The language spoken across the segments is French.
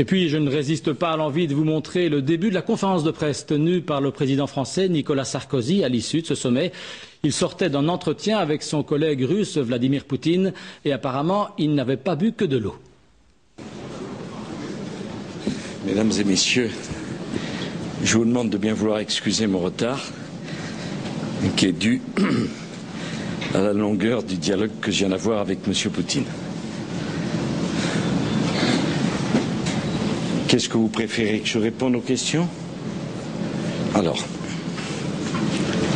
Et puis, je ne résiste pas à l'envie de vous montrer le début de la conférence de presse tenue par le président français Nicolas Sarkozy à l'issue de ce sommet. Il sortait d'un entretien avec son collègue russe Vladimir Poutine et apparemment, il n'avait pas bu que de l'eau. Mesdames et messieurs, je vous demande de bien vouloir excuser mon retard, qui est dû à la longueur du dialogue que je viens d'avoir avec M. Poutine. Qu'est-ce que vous préférez, que je réponde aux questions? Alors,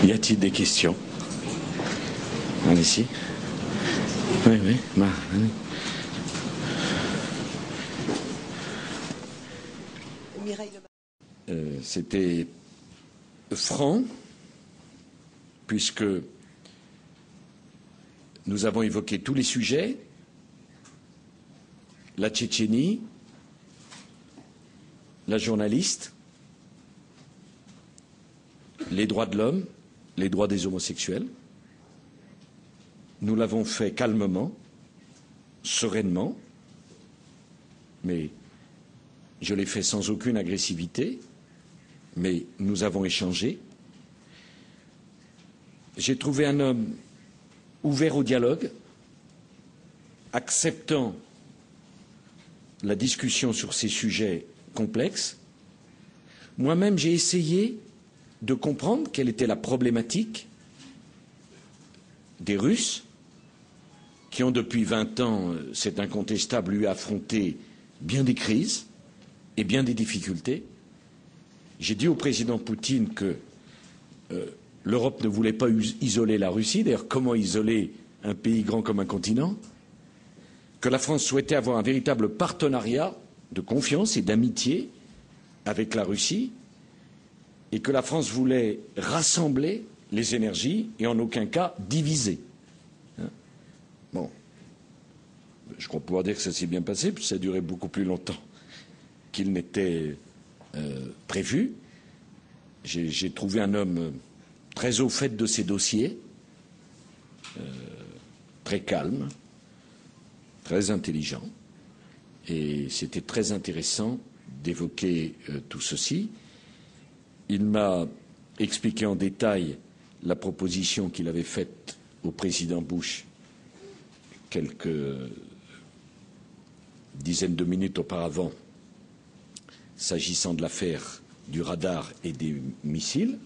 y a-t-il des questions? Allez-y. Oui, allez. C'était franc, puisque nous avons évoqué tous les sujets, la Tchétchénie, la journaliste, les droits de l'homme, les droits des homosexuels. Nous l'avons fait calmement, sereinement, mais je l'ai fait sans aucune agressivité, mais nous avons échangé. J'ai trouvé un homme ouvert au dialogue, acceptant la discussion sur ces sujets complexes. Moi-même, j'ai essayé de comprendre quelle était la problématique des Russes, qui ont depuis 20 ans, c'est incontestable, eu affronté bien des crises et bien des difficultés. J'ai dit au président Poutine que l'Europe ne voulait pas isoler la Russie, d'ailleurs comment isoler un pays grand comme un continent, que la France souhaitait avoir un véritable partenariat de confiance et d'amitié avec la Russie, et que la France voulait rassembler les énergies et en aucun cas diviser. Bon, je crois pouvoir dire que ça s'est bien passé, puis ça a duré beaucoup plus longtemps qu'il n'était prévu. J'ai trouvé un homme très au fait de ses dossiers, très calme, très intelligent, et c'était très intéressant d'évoquer tout ceci. Il m'a expliqué en détail la proposition qu'il avait faite au président Bush quelques dizaines de minutes auparavant, s'agissant de l'affaire du radar et des missiles,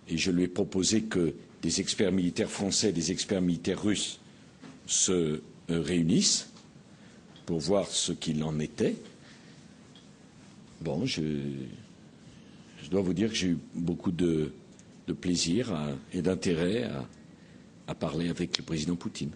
et je lui ai proposé que des experts militaires français et des experts militaires russes se réunissent pour voir ce qu'il en était. Bon, je dois vous dire que j'ai eu beaucoup de plaisir et d'intérêt à parler avec le président Poutine.